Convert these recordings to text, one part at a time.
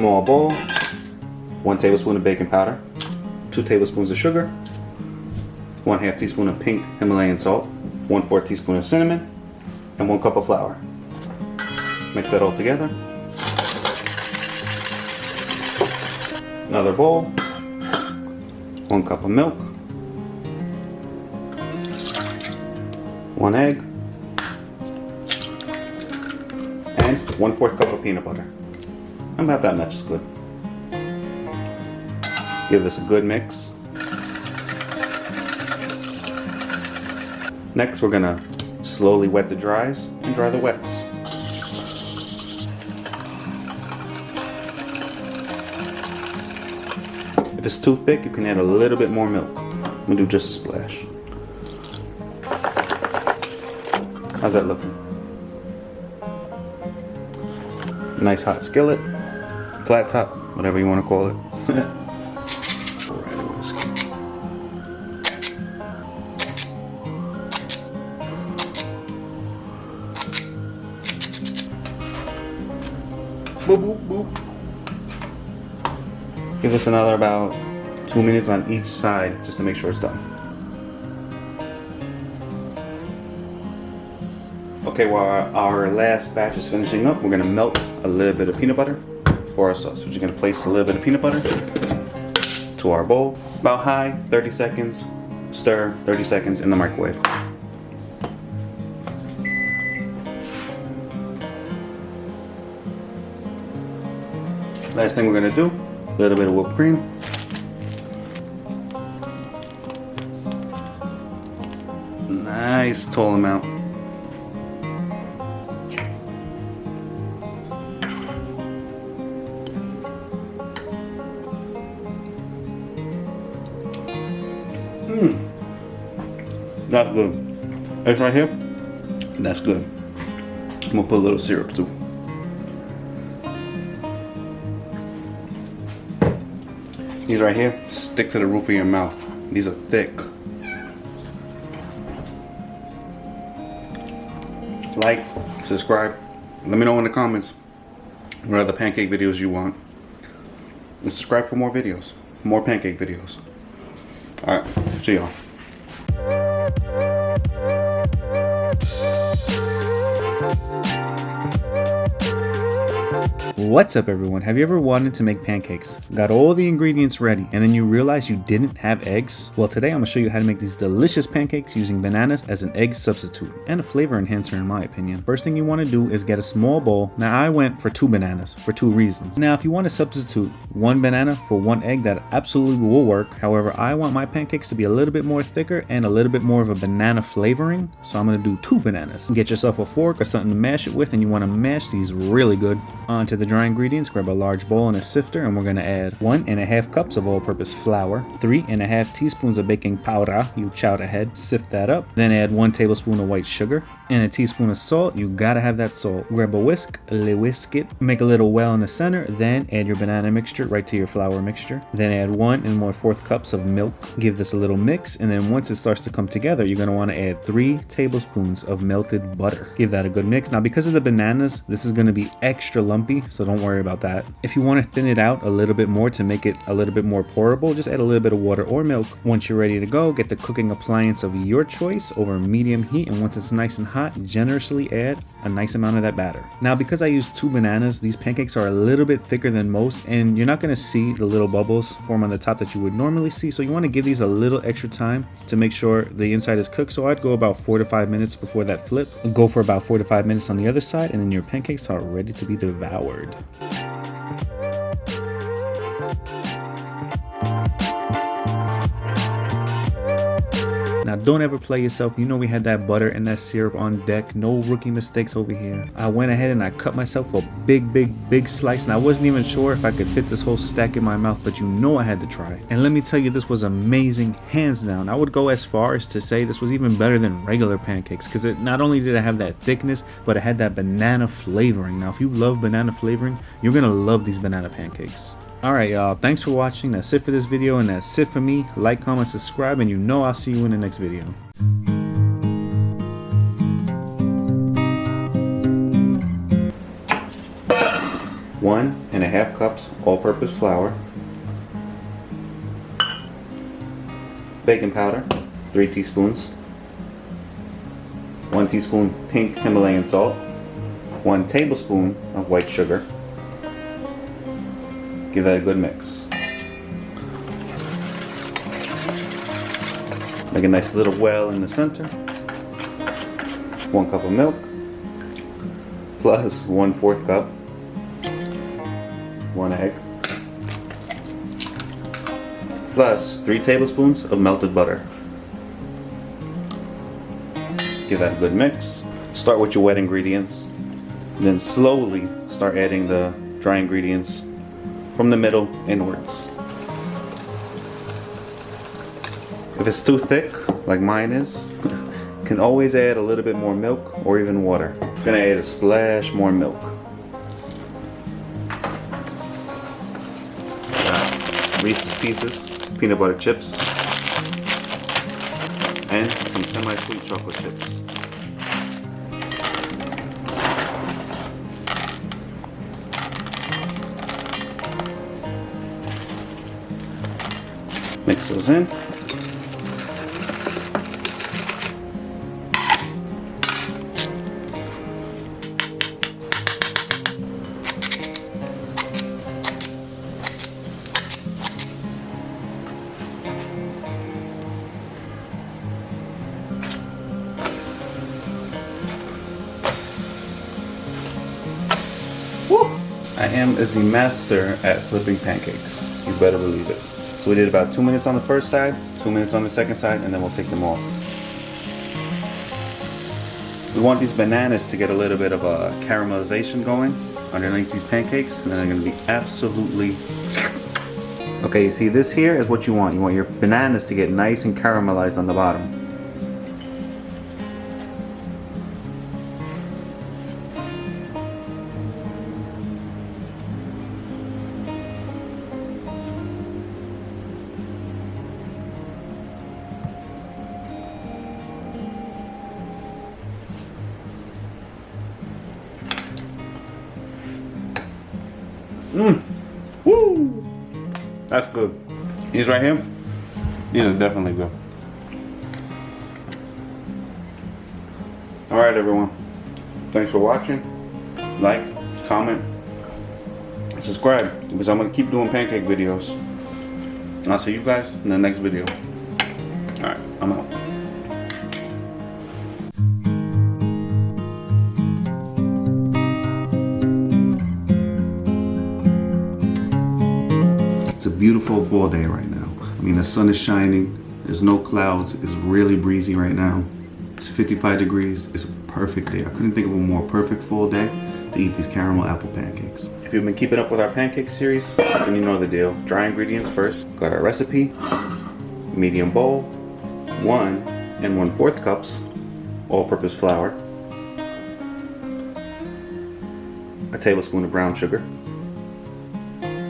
small bowl, 1 tablespoon of baking powder, 2 tablespoons of sugar, 1/2 teaspoon of pink Himalayan salt, 1/4 teaspoon of cinnamon, and 1 cup of flour. Mix that all together. Another bowl, 1 cup of milk, 1 egg, and 1/4 cup of peanut butter. About that much is good. Give this a good mix. Next, we're gonna slowly wet the dries and dry the wets. If it's too thick, you can add a little bit more milk. I'm gonna do just a splash. How's that looking? Nice hot skillet, flat top, whatever you want to call it. Boop, boop, boop. Give this another about 2 minutes on each side just to make sure it's done. Okay, while our last batch is finishing up, we're gonna melt a little bit of peanut butter for our sauce. We're just gonna place a little bit of peanut butter to our bowl. About high, 30 seconds, stir, 30 seconds in the microwave. Last thing we're gonna do, a little bit of whipped cream. Nice tall amount. That's good. This right here, that's good. I'm gonna put a little syrup too. These right here stick to the roof of your mouth. These are thick. Like, subscribe. Let me know in the comments what other pancake videos you want. And subscribe for more videos, more pancake videos. Alright, see y'all. What's up everyone? Have you ever wanted to make pancakes? Got all the ingredients ready and then you realize you didn't have eggs? Well, today I'm going to show you how to make these delicious pancakes using bananas as an egg substitute and a flavor enhancer in my opinion. First thing you want to do is get a small bowl. Now I went for 2 bananas for 2 reasons. Now if you want to substitute 1 banana for 1 egg, that absolutely will work. However, I want my pancakes to be a little bit more thicker and a little bit more of a banana flavoring. So I'm going to do 2 bananas. Get yourself a fork or something to mash it with and you want to mash these really good. Onto the dry ingredients, grab a large bowl and a sifter and we're going to add 1.5 cups of all-purpose flour, 3.5 teaspoons of baking powder, you chowder head, sift that up, then add 1 tablespoon of white sugar and a teaspoon of salt. You gotta have that salt. Grab a whisk it, make a little well in the center, then add your banana mixture right to your flour mixture, then add 1 1/4 cups of milk. Give this a little mix and then once it starts to come together, you're going to want to add 3 tablespoons of melted butter. Give that a good mix. Now because of the bananas, this is going to be extra lumpy, so don't worry about that. If you want to thin it out a little bit more to make it a little bit more pourable, just add a little bit of water or milk. Once you're ready to go, get the cooking appliance of your choice over medium heat, and once it's nice and hot, generously add a nice amount of that batter. Now because I used 2 bananas, these pancakes are a little bit thicker than most and you're not going to see the little bubbles form on the top that you would normally see, so you want to give these a little extra time to make sure the inside is cooked. So I'd go about 4 to 5 minutes before that flip. Go for about 4 to 5 minutes on the other side and then your pancakes are ready to be devoured. Now don't ever play yourself. You know we had that butter and that syrup on deck. No rookie mistakes over here. I went ahead and I cut myself a big slice and I wasn't even sure if I could fit this whole stack in my mouth, but you know I had to try. And let me tell you, this was amazing, hands down. I would go as far as to say this was even better than regular pancakes because it not only did it have that thickness, but it had that banana flavoring. Now if you love banana flavoring, you're gonna love these banana pancakes. Alright y'all, thanks for watching. That's it for this video and that's it for me. Like, comment, subscribe, and you know I'll see you in the next video. 1.5 cups all-purpose flour, baking powder, 3 teaspoons, 1 teaspoon pink Himalayan salt, 1 tablespoon of white sugar. Give that a good mix. Make a nice little well in the center. 1 cup of milk, plus 1/4 cup, 1 egg, plus 3 tablespoons of melted butter. Give that a good mix. Start with your wet ingredients, then slowly start adding the dry ingredients from the middle inwards. If it's too thick, like mine is, you can always add a little bit more milk or even water. I'm gonna add a splash more milk. Reese's Pieces, peanut butter chips, and some semi-sweet chocolate chips. Mix those in. I am as the master at flipping pancakes. You better believe it. So we did about 2 minutes on the first side, 2 minutes on the second side, and then we'll take them off. We want these bananas to get a little bit of a caramelization going underneath these pancakes, and then they're going to be absolutely... Okay, you see this here is what you want. You want your bananas to get nice and caramelized on the bottom. Woo! That's good. These right here, these are definitely good. Alright everyone, thanks for watching. Like, comment, subscribe, because I'm going to keep doing pancake videos. And I'll see you guys in the next video. Alright, I'm out. It's a beautiful fall day right now. I mean, the sun is shining, there's no clouds, it's really breezy right now. It's 55 degrees, it's a perfect day. I couldn't think of a more perfect fall day to eat these caramel apple pancakes. If you've been keeping up with our pancake series, then you know the deal. Dry ingredients first. Got our recipe, medium bowl, 1 1/4 cups all-purpose flour, a tablespoon of brown sugar,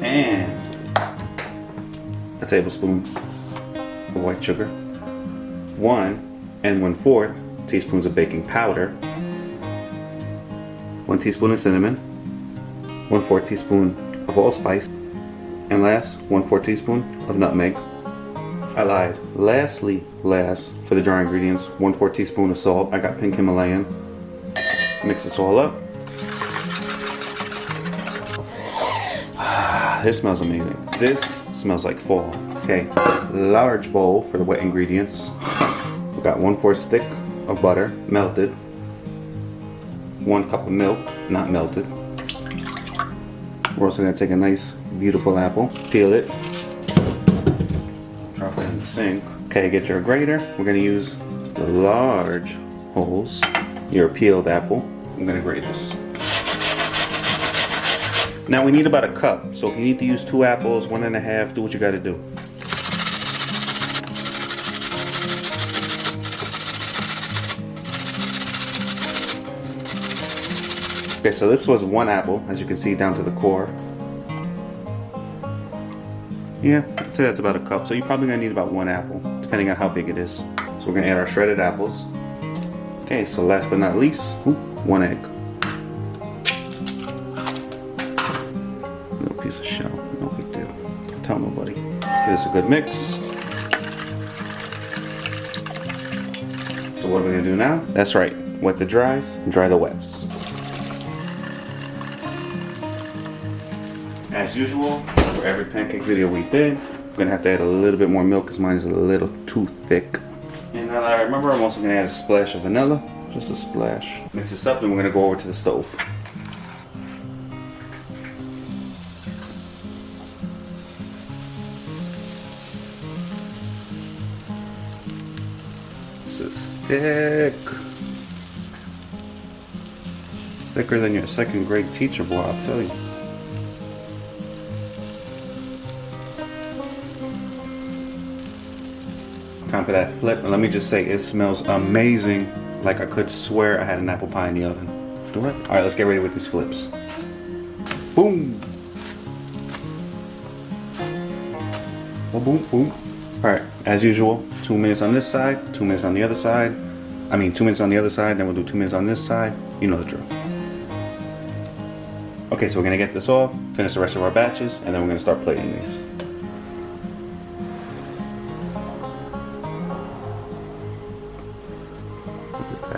and a tablespoon of white sugar, 1 1/4 teaspoons of baking powder, 1 teaspoon of cinnamon, 1/4 teaspoon of allspice, and last, 1/4 teaspoon of nutmeg. I lied. Lastly, for the dry ingredients, 1/4 teaspoon of salt. I got pink Himalayan. Mix this all up. This smells amazing. This smells like fall. Okay, large bowl for the wet ingredients. We've got 1/4 stick of butter, melted. 1 cup of milk, not melted. We're also gonna take a nice, beautiful apple, peel it, drop it in the sink. Okay, get your grater. We're gonna use the large holes. Your peeled apple. I'm gonna grate this. Now we need about a cup, so if you need to use 2 apples, 1 1/2, do what you gotta do. Okay, so this was 1 apple, as you can see down to the core. Yeah, I'd say that's about a cup, so you're probably gonna need about 1 apple, depending on how big it is. So we're gonna add our shredded apples. Okay, so last but not least, 1 egg. piece of shell. No big deal. Tell nobody. Give this a good mix. So what are we gonna do now? That's right. Wet the dries, dry the wets. As usual, for every pancake video we did, I'm gonna have to add a little bit more milk because mine is a little too thick. And now that I remember, I'm also gonna add a splash of vanilla. Just a splash. Mix this up and we're gonna go over to the stove. This is thick. Thicker than your second grade teacher, boy, I'll tell you. Time for that flip, and let me just say, it smells amazing. Like I could swear I had an apple pie in the oven. Do it? Alright, let's get ready with these flips. Boom! Boom, boom, boom. Alright, as usual, 2 minutes on this side, 2 minutes on the other side. 2 minutes on the other side, then we'll do 2 minutes on this side. You know the drill. Okay, so we're gonna get this off, finish the rest of our batches, and then we're gonna start plating these.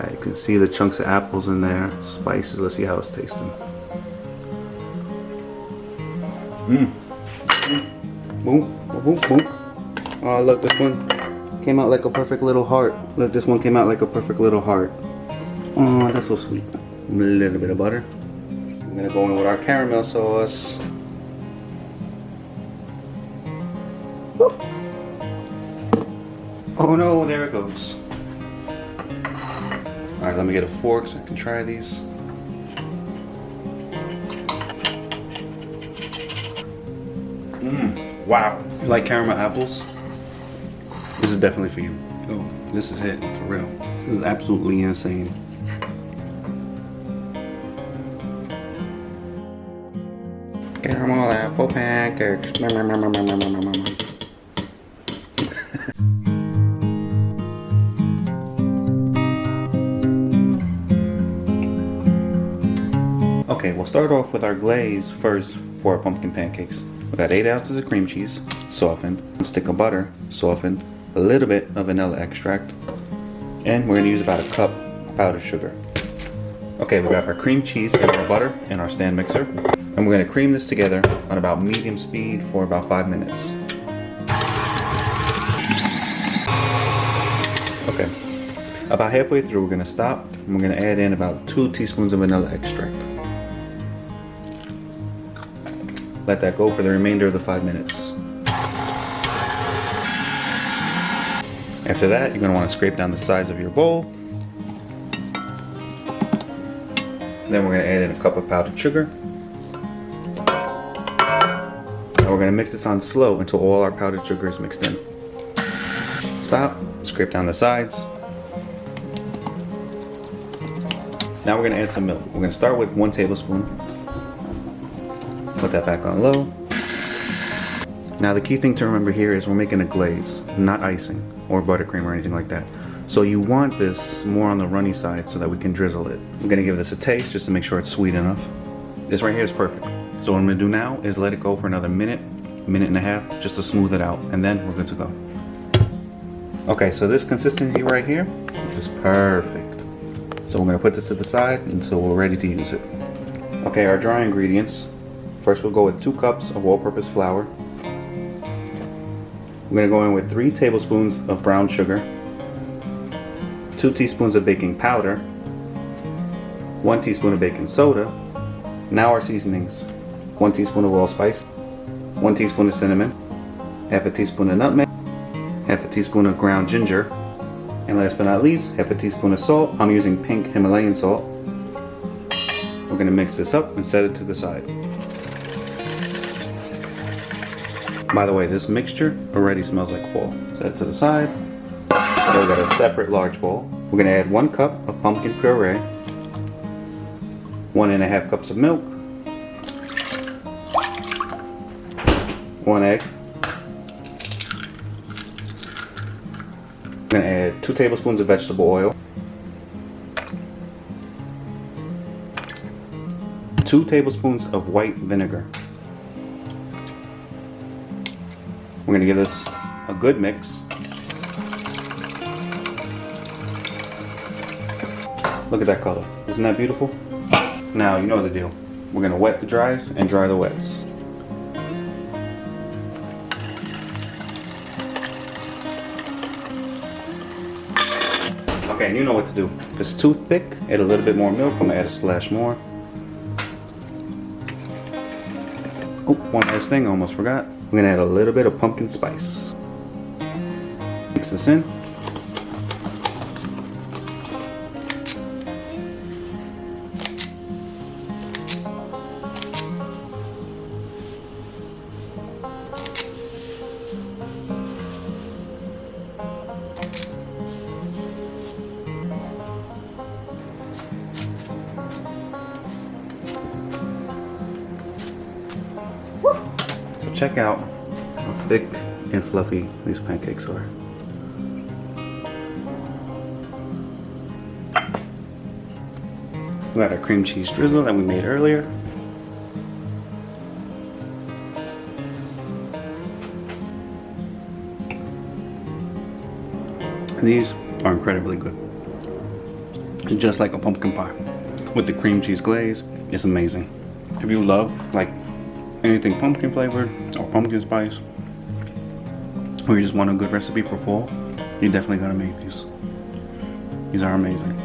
You can see the chunks of apples in there, spices. Let's see how it's tasting. Boom, boom, boom. Oh, look, this one came out like a perfect little heart. Look, this one came out like a perfect little heart. Oh, that's so sweet. A little bit of butter. I'm gonna go in with our caramel sauce. Whoop. Oh no, there it goes. Alright, let me get a fork so I can try these. Wow. You like caramel apples? This is definitely for you. Oh, this is it, for real. This is absolutely insane. Caramel apple pancakes. Okay, we'll start off with our glaze first for our pumpkin pancakes. We got 8 ounces of cream cheese, softened, 1 stick of butter, softened, a little bit of vanilla extract, and we're gonna use about 1 cup of powdered sugar. Okay, we got our cream cheese and our butter in our stand mixer, and we're gonna cream this together on about medium speed for about 5 minutes. Okay, about halfway through, we're gonna stop, and we're gonna add in about 2 teaspoons of vanilla extract. Let that go for the remainder of the 5 minutes. After that, you're going to want to scrape down the sides of your bowl. Then we're going to add in 1 cup of powdered sugar. And we're going to mix this on slow until all our powdered sugar is mixed in. Stop, scrape down the sides. Now we're going to add some milk. We're going to start with 1 tablespoon. Put that back on low. Now the key thing to remember here is we're making a glaze, not icing or buttercream or anything like that. So you want this more on the runny side so that we can drizzle it. I'm gonna give this a taste just to make sure it's sweet enough. This right here is perfect. So what I'm gonna do now is let it go for another minute, minute and a half, just to smooth it out, and then we're good to go. Okay, so this consistency right here is perfect. So we're gonna put this to the side until we're ready to use it. Okay, our dry ingredients. First we'll go with 2 cups of all-purpose flour. We're going to go in with 3 tablespoons of brown sugar, 2 teaspoons of baking powder, 1 teaspoon of baking soda. Now our seasonings. 1 teaspoon of allspice, 1 teaspoon of cinnamon, half a teaspoon of nutmeg, half a teaspoon of ground ginger, and last but not least, half a teaspoon of salt. I'm using pink Himalayan salt. We're going to mix this up and set it to the side. By the way, this mixture already smells like fall. Set it to the side. So we got a separate large bowl. We're gonna add 1 cup of pumpkin puree, 1½ cups of milk, 1 egg. We're gonna add 2 tablespoons of vegetable oil, 2 tablespoons of white vinegar, We're gonna give this a good mix. Look at that color. Isn't that beautiful? Now, you know the deal. We're gonna wet the dries and dry the wets. Okay, and you know what to do. If it's too thick, add a little bit more milk. I'm gonna add a splash more. Oh, one last thing, I almost forgot. We're gonna add a little bit of pumpkin spice. Mix this in. So check out how thick and fluffy these pancakes are. We got our cream cheese drizzle that we made earlier. These are incredibly good. Just like a pumpkin pie. With the cream cheese glaze, it's amazing. If you love like anything pumpkin flavored or pumpkin spice, or you just want a good recipe for fall, you definitely gotta make these. These are amazing.